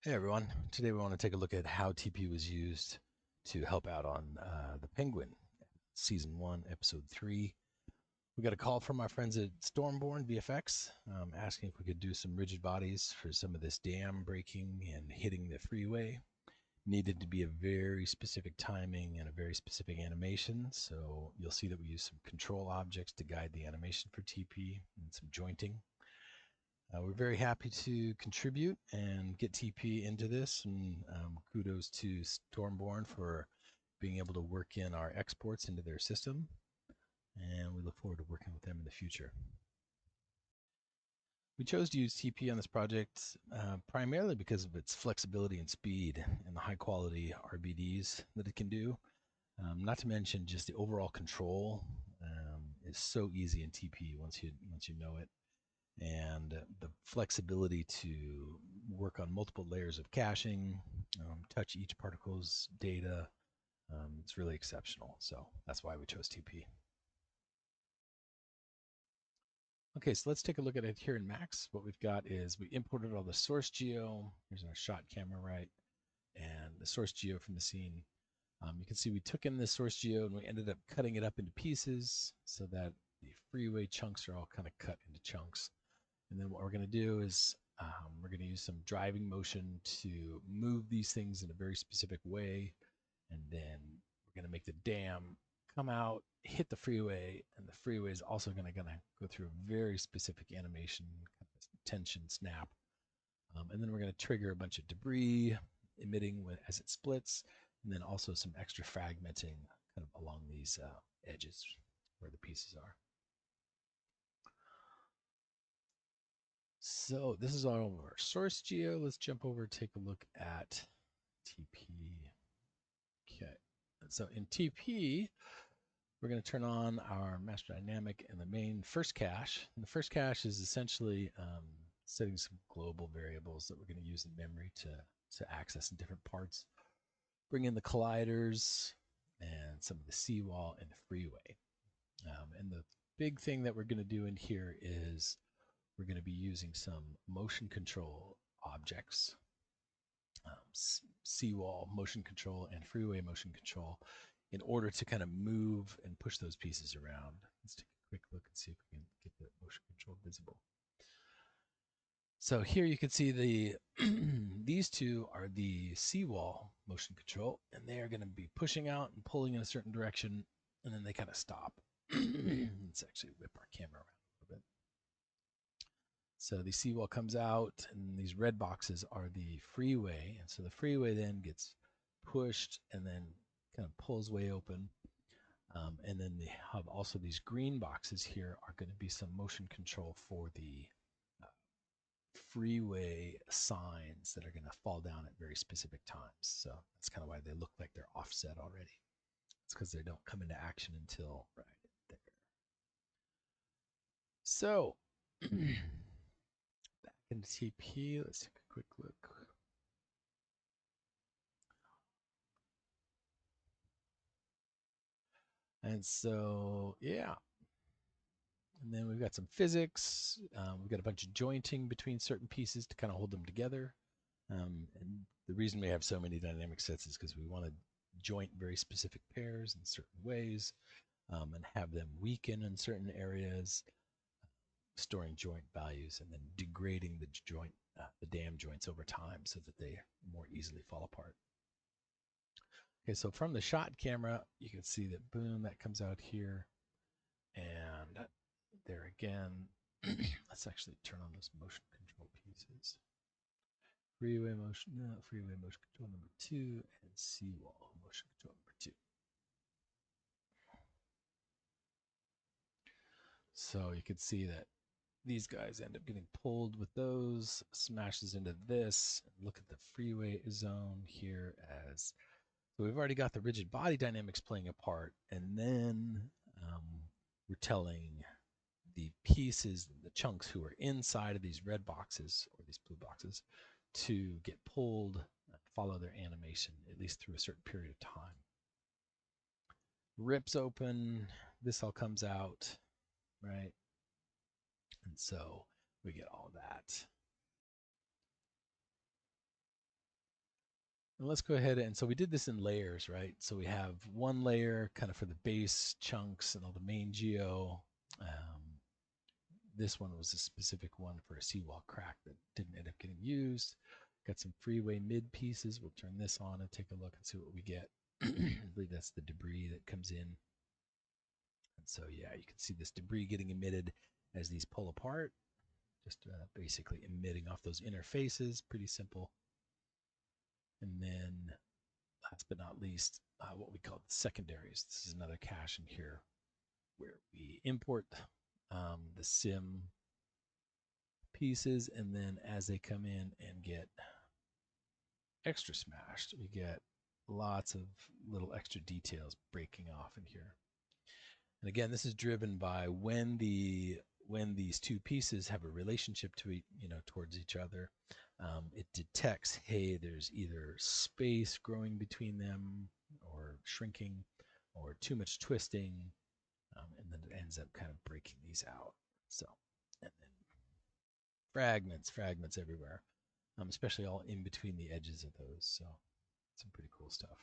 Hey everyone, today we want to take a look at how TP was used to help out on The Penguin, Season 1, Episode 3. We got a call from our friends at Stormborn VFX asking if we could do some rigid bodies for some of this dam breaking and hitting the freeway. Needed to be a very specific timing and a very specific animation, so you'll see that we use some control objects to guide the animation for TP and some jointing. We're very happy to contribute and get TP into this, and kudos to Stormborn for being able to work in our exports into their system, and we look forward to working with them in the future. We chose to use TP on this project primarily because of its flexibility and speed and the high quality RBDs that it can do. Not to mention just the overall control is so easy in TP once you know it, and the flexibility to work on multiple layers of caching, touch each particle's data. It's really exceptional. So that's why we chose TP. Okay, so let's take a look at it here in Max. What we've got is we imported all the source geo. Here's our shot camera, right? And the source geo from the scene. You can see we took in the source geo and we ended up cutting it up into pieces so that the freeway chunks are all kind of cut into chunks. And then what we're going to do is we're going to use some driving motion to move these things in a very specific way. And then we're going to make the dam come out, hit the freeway, and the freeway is also going to go through a very specific animation, kind of tension snap. And then we're going to trigger a bunch of debris emitting as it splits, and then also some extra fragmenting kind of along these edges where the pieces are. So this is all of our source geo. Let's jump over and take a look at TP. Okay, so in TP, we're going to turn on our master dynamic and the main first cache. And the first cache is essentially setting some global variables that we're going to use in memory to access in different parts. Bring in the colliders and some of the seawall and the freeway. And the big thing that we're going to do in here is we're going to be using some motion control objects, seawall motion control and freeway motion control, in order to kind of move and push those pieces around. Let's take a quick look and see if we can get the motion control visible. So here you can see the these two are the seawall motion control, and they are going to be pushing out and pulling in a certain direction, and then they kind of stop. Let's actually whip our camera around a little bit. So the seawall comes out, and these red boxes are the freeway. And so the freeway then gets pushed and then kind of pulls way open. And then they have also these green boxes here are going to be some motion control for the freeway signs that are going to fall down at very specific times. So that's kind of why they look like they're offset already. It's because they don't come into action until right there. So back into TP, let's take a quick look. And so, yeah. And then we've got some physics. We've got a bunch of jointing between certain pieces to kind of hold them together. And the reason we have so many dynamic sets is because we want to joint very specific pairs in certain ways, and have them weaken in certain areas, storing joint values, and then degrading the dam joints over time so that they more easily fall apart. Okay, so from the shot camera, you can see that boom, that comes out here, and there again. Let's actually turn on those motion control pieces. Freeway motion control number 2, and seawall motion control number 2. So you can see that these guys end up getting pulled with those, smashes into this. Look at the freeway zone here as, so we've already got the rigid body dynamics playing a part, and then we're telling the pieces, the chunks who are inside of these red boxes or these blue boxes to get pulled and follow their animation, at least through a certain period of time. Rips open, this all comes out, right? And so we get all that. And let's go ahead and so we did this in layers, right? So we have one layer kind of for the base chunks and all the main geo. This one was a specific one for a seawall crack that didn't end up getting used. Got some freeway mid pieces. We'll turn this on and take a look and see what we get. I believe that's the debris that comes in. And so, yeah, you can see this debris getting emitted as these pull apart, just basically emitting off those interfaces. Pretty simple. And then, last but not least, what we call the secondaries. This is another cache in here where we import the sim pieces, and then as they come in and get extra smashed, we get lots of little extra details breaking off in here. And again, this is driven by when these two pieces have a relationship to towards each other. It detects, hey, there's either space growing between them or shrinking or too much twisting, and then it ends up kind of breaking these out. So, and then fragments everywhere, especially all in between the edges of those. So, some pretty cool stuff.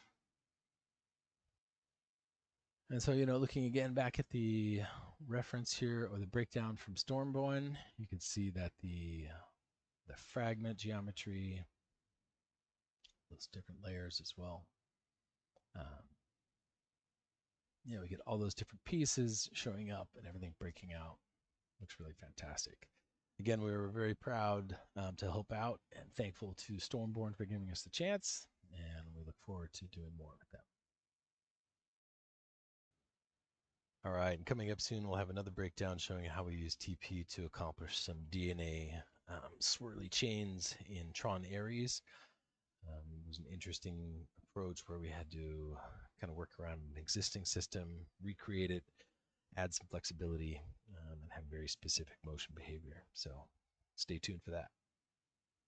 And so, looking again back at the reference here or the breakdown from Stormborn, you can see that the fragment geometry, those different layers as well. We get all those different pieces showing up and everything breaking out. Looks really fantastic. Again, we were very proud to help out and thankful to Stormborn for giving us the chance, and we look forward to doing more with them. All right, and coming up soon, we'll have another breakdown showing how we use TP to accomplish some DNA swirly chains in Tron Ares. It was an interesting approach where we had to kind of work around an existing system, recreate it, add some flexibility, and have very specific motion behavior. So stay tuned for that.